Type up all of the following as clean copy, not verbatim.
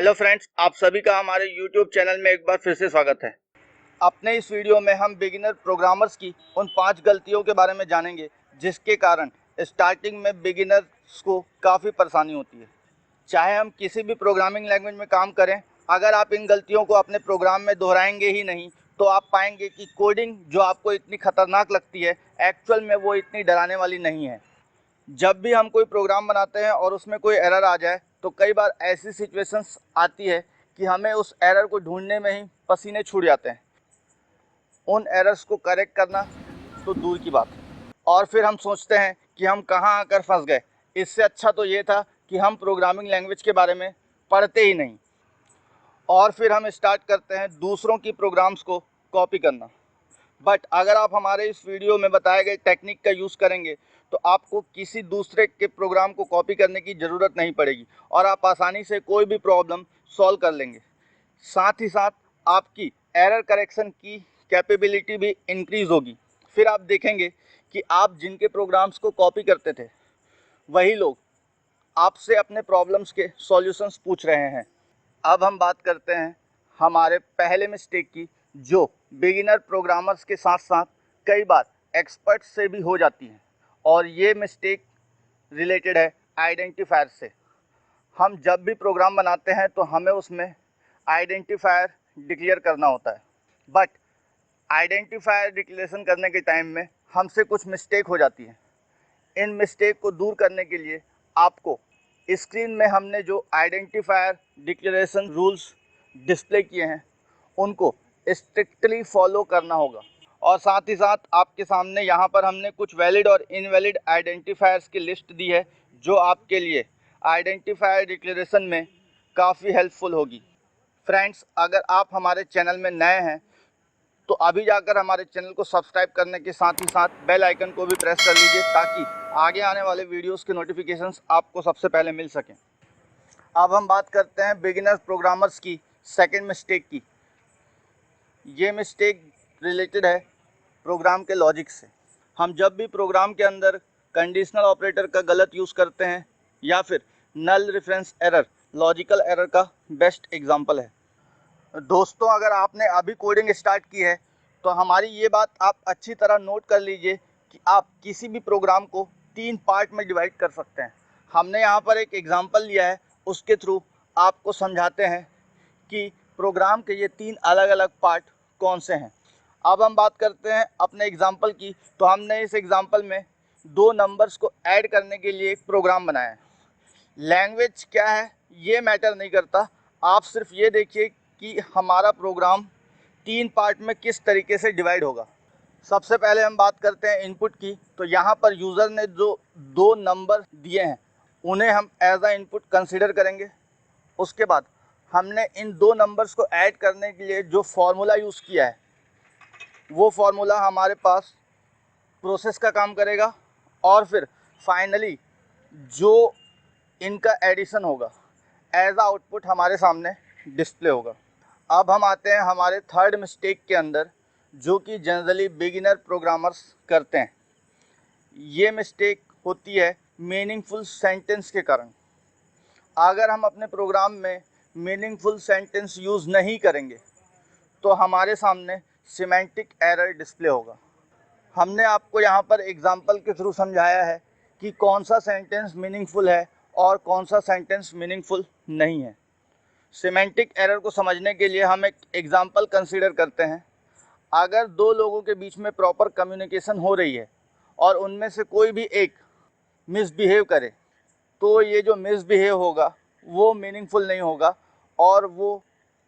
Hello friends, आप सभी का हमारे यूट्यूब चैनल में एक बार फिर से स्वागत है। अपने इस वीडियो में हम बिगिनर प्रोग्रामर्स की उन 5 गलतियों के बारे में जानेंगे जिसके कारण स्टार्टिंग में बिगिनर्स को काफ़ी परेशानी होती है। चाहे हम किसी भी प्रोग्रामिंग लैंग्वेज में काम करें, अगर आप इन गलतियों को अपने प्रोग्राम में दोहराएंगे ही नहीं तो आप पाएंगे कि कोडिंग जो आपको इतनी खतरनाक लगती है, एक्चुअल में वो इतनी डराने वाली नहीं है। जब भी हम कोई प्रोग्राम बनाते हैं और उसमें कोई एरर आ जाए तो कई बार ऐसी सिचुएशंस आती है कि हमें उस एरर को ढूंढने में ही पसीने छूट जाते हैं। उन एरर्स को करेक्ट करना तो दूर की बात है, और फिर हम सोचते हैं कि हम कहाँ आकर फंस गए। इससे अच्छा तो ये था कि हम प्रोग्रामिंग लैंग्वेज के बारे में पढ़ते ही नहीं, और फिर हम स्टार्ट करते हैं दूसरों की प्रोग्राम्स को कॉपी करना। बट अगर आप हमारे इस वीडियो में बताए गए टेक्निक का यूज़ करेंगे तो आपको किसी दूसरे के प्रोग्राम को कॉपी करने की ज़रूरत नहीं पड़ेगी और आप आसानी से कोई भी प्रॉब्लम सॉल्व कर लेंगे। साथ ही साथ आपकी एरर करेक्शन की कैपेबिलिटी भी इंक्रीज़ होगी। फिर आप देखेंगे कि आप जिनके प्रोग्राम्स को कॉपी करते थे वही लोग आपसे अपने प्रॉब्लम्स के सॉल्यूशंस पूछ रहे हैं। अब हम बात करते हैं हमारे पहले मिस्टेक की, जो बिगिनर प्रोग्रामर्स के साथ साथ कई बार एक्सपर्ट से भी हो जाती है, और ये मिस्टेक रिलेटेड है आइडेंटिफायर से। हम जब भी प्रोग्राम बनाते हैं तो हमें उसमें आइडेंटिफायर डिक्लेयर करना होता है, बट आइडेंटिफायर डिक्लेरेशन करने के टाइम में हमसे कुछ मिस्टेक हो जाती है। इन मिस्टेक को दूर करने के लिए आपको स्क्रीन में हमने जो आइडेंटिफायर डिक्लेरेशन रूल्स डिस्प्ले किए हैं उनको स्ट्रिक्टली फॉलो करना होगा। और साथ ही साथ आपके सामने यहाँ पर हमने कुछ वैलिड और इनवैलिड आइडेंटिफायर्स की लिस्ट दी है जो आपके लिए आइडेंटिफायर डिक्लेरेशन में काफ़ी हेल्पफुल होगी। फ्रेंड्स, अगर आप हमारे चैनल में नए हैं तो अभी जाकर हमारे चैनल को सब्सक्राइब करने के साथ ही साथ बेल आइकन को भी प्रेस कर लीजिए ताकि आगे आने वाले वीडियोस के नोटिफिकेशंस आपको सबसे पहले मिल सकें। अब हम बात करते हैं बिगिनर प्रोग्रामर्स की सेकंड मिस्टेक की। ये मिस्टेक रिलेटेड है प्रोग्राम के लॉजिक से। हम जब भी प्रोग्राम के अंदर कंडीशनल ऑपरेटर का गलत यूज़ करते हैं या फिर नल रेफरेंस एरर लॉजिकल एरर का बेस्ट एग्जांपल है। दोस्तों, अगर आपने अभी कोडिंग स्टार्ट की है तो हमारी ये बात आप अच्छी तरह नोट कर लीजिए कि आप किसी भी प्रोग्राम को 3 पार्ट में डिवाइड कर सकते हैं। हमने यहाँ पर एक एग्जांपल लिया है, उसके थ्रू आपको समझाते हैं कि प्रोग्राम के ये 3 अलग अलग पार्ट कौन से हैं। अब हम बात करते हैं अपने एग्जांपल की। तो हमने इस एग्जांपल में 2 नंबर्स को ऐड करने के लिए एक प्रोग्राम बनाया है। लैंग्वेज क्या है ये मैटर नहीं करता, आप सिर्फ ये देखिए कि हमारा प्रोग्राम 3 पार्ट में किस तरीके से डिवाइड होगा। सबसे पहले हम बात करते हैं इनपुट की। तो यहाँ पर यूज़र ने जो 2 नंबर दिए हैं उन्हें हम एज अ इनपुट कंसीडर करेंगे। उसके बाद हमने इन 2 नंबर्स को ऐड करने के लिए जो फार्मूला यूज़ किया है वो फार्मूला हमारे पास प्रोसेस का काम करेगा, और फिर फाइनली जो इनका एडिशन होगा एज आ आउटपुट हमारे सामने डिस्प्ले होगा। अब हम आते हैं हमारे थर्ड मिस्टेक के अंदर, जो कि जनरली बिगिनर प्रोग्रामर्स करते हैं। ये मिस्टेक होती है मीनिंगफुल सेंटेंस के कारण। अगर हम अपने प्रोग्राम में मीनिंगफुल सेंटेंस यूज़ नहीं करेंगे तो हमारे सामने सिमेंटिक एरर डिस्प्ले होगा। हमने आपको यहाँ पर एग्जांपल के थ्रू समझाया है कि कौन सा सेंटेंस मीनिंगफुल है और कौन सा सेंटेंस मीनिंगफुल नहीं है। सिमेंटिक एरर को समझने के लिए हम एक एग्जांपल कंसीडर करते हैं। अगर 2 लोगों के बीच में प्रॉपर कम्युनिकेशन हो रही है और उनमें से कोई भी एक मिसबिहेव करे तो ये जो मिसबिहेव होगा वो मीनिंगफुल नहीं होगा और वो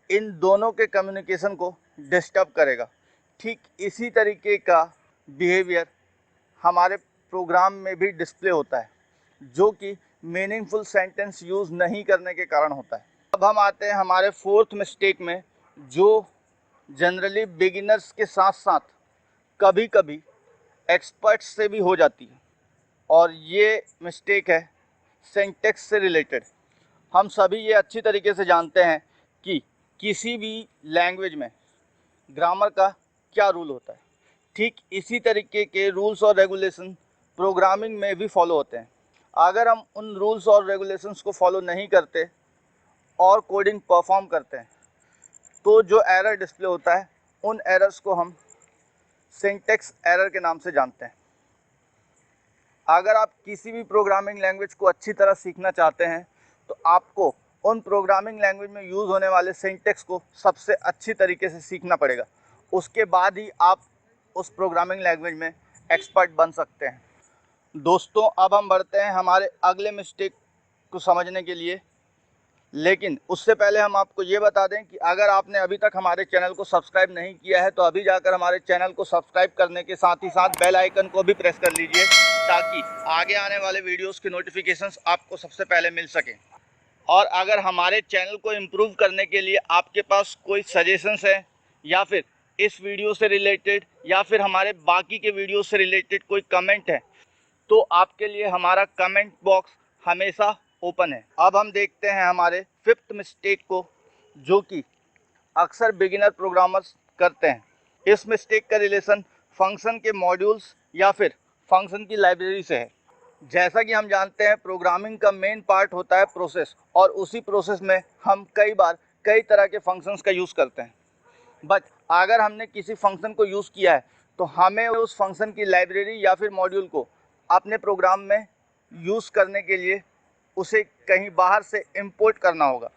इन दोनों के कम्युनिकेशन को डिस्टर्ब करेगा। ठीक इसी तरीके का बिहेवियर हमारे प्रोग्राम में भी डिस्प्ले होता है, जो कि मीनिंगफुल सेंटेंस यूज़ नहीं करने के कारण होता है। अब हम आते हैं हमारे फोर्थ मिस्टेक में, जो जनरली बिगिनर्स के साथ साथ कभी कभी एक्सपर्ट्स से भी हो जाती है, और ये मिस्टेक है सिंटैक्स से रिलेटेड। हम सभी ये अच्छी तरीके से जानते हैं कि किसी भी लैंग्वेज में ग्रामर का क्या रूल होता है। ठीक इसी तरीके के रूल्स और रेगुलेशन प्रोग्रामिंग में भी फॉलो होते हैं। अगर हम उन रूल्स और रेगुलेशंस को फॉलो नहीं करते और कोडिंग परफॉर्म करते हैं तो जो एरर डिस्प्ले होता है उन एरर्स को हम सिंटैक्स एरर के नाम से जानते हैं। अगर आप किसी भी प्रोग्रामिंग लैंग्वेज को अच्छी तरह सीखना चाहते हैं तो आपको उन प्रोग्रामिंग लैंग्वेज में यूज़ होने वाले सिंटैक्स को सबसे अच्छी तरीके से सीखना पड़ेगा। उसके बाद ही आप उस प्रोग्रामिंग लैंग्वेज में एक्सपर्ट बन सकते हैं। दोस्तों, अब हम बढ़ते हैं हमारे अगले मिस्टेक को समझने के लिए, लेकिन उससे पहले हम आपको ये बता दें कि अगर आपने अभी तक हमारे चैनल को सब्सक्राइब नहीं किया है तो अभी जाकर हमारे चैनल को सब्सक्राइब करने के साथ ही साथ बेल आइकन को भी प्रेस कर लीजिए ताकि आगे आने वाले वीडियोस की नोटिफिकेशंस आपको सबसे पहले मिल सकें। और अगर हमारे चैनल को इम्प्रूव करने के लिए आपके पास कोई सजेशंस है या फिर इस वीडियो से रिलेटेड या फिर हमारे बाकी के वीडियो से रिलेटेड कोई कमेंट है तो आपके लिए हमारा कमेंट बॉक्स हमेशा ओपन है। अब हम देखते हैं हमारे फिफ्थ मिस्टेक को, जो कि अक्सर बिगिनर प्रोग्रामर्स करते हैं। इस मिस्टेक का रिलेशन फंक्शन के मॉड्यूल्स या फिर फंक्शन की लाइब्रेरी से है। जैसा कि हम जानते हैं प्रोग्रामिंग का मेन पार्ट होता है प्रोसेस, और उसी प्रोसेस में हम कई बार कई तरह के फंक्शंस का यूज़ करते हैं। बट अगर हमने किसी फंक्शन को यूज़ किया है तो हमें उस फंक्शन की लाइब्रेरी या फिर मॉड्यूल को अपने प्रोग्राम में यूज़ करने के लिए उसे कहीं बाहर से इंपोर्ट करना होगा।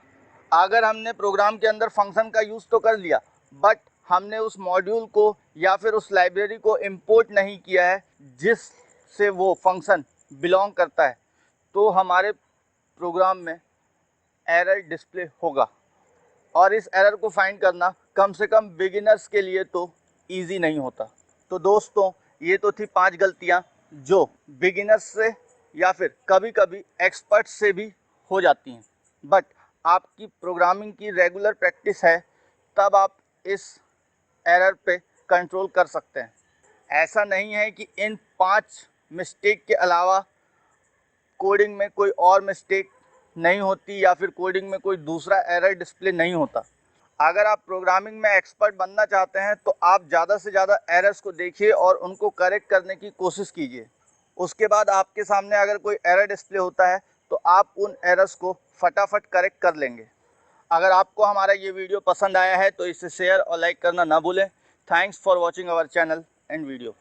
अगर हमने प्रोग्राम के अंदर फंक्शन का यूज़ तो कर लिया बट हमने उस मॉड्यूल को या फिर उस लाइब्रेरी को इंपोर्ट नहीं किया है जिससे वो फंक्शन बिलोंग करता है, तो हमारे प्रोग्राम में एरर डिस्प्ले होगा। और इस एरर को फाइंड करना कम से कम बिगिनर्स के लिए तो ईजी नहीं होता। तो दोस्तों, ये तो थी 5 गलतियाँ जो बिगिनर्स से या फिर कभी कभी एक्सपर्ट से भी हो जाती हैं, बट आपकी प्रोग्रामिंग की रेगुलर प्रैक्टिस है तब आप इस एरर पे कंट्रोल कर सकते हैं। ऐसा नहीं है कि इन 5 मिस्टेक के अलावा कोडिंग में कोई और मिस्टेक नहीं होती या फिर कोडिंग में कोई दूसरा एरर डिस्प्ले नहीं होता। अगर आप प्रोग्रामिंग में एक्सपर्ट बनना चाहते हैं तो आप ज़्यादा से ज़्यादा एरर्स को देखिए और उनको करेक्ट करने की कोशिश कीजिए। उसके बाद आपके सामने अगर कोई एरर डिस्प्ले होता है तो आप उन एरर्स को फटाफट करेक्ट कर लेंगे। अगर आपको हमारा ये वीडियो पसंद आया है तो इसे शेयर और लाइक करना ना भूलें। Thanks for watching our channel and video.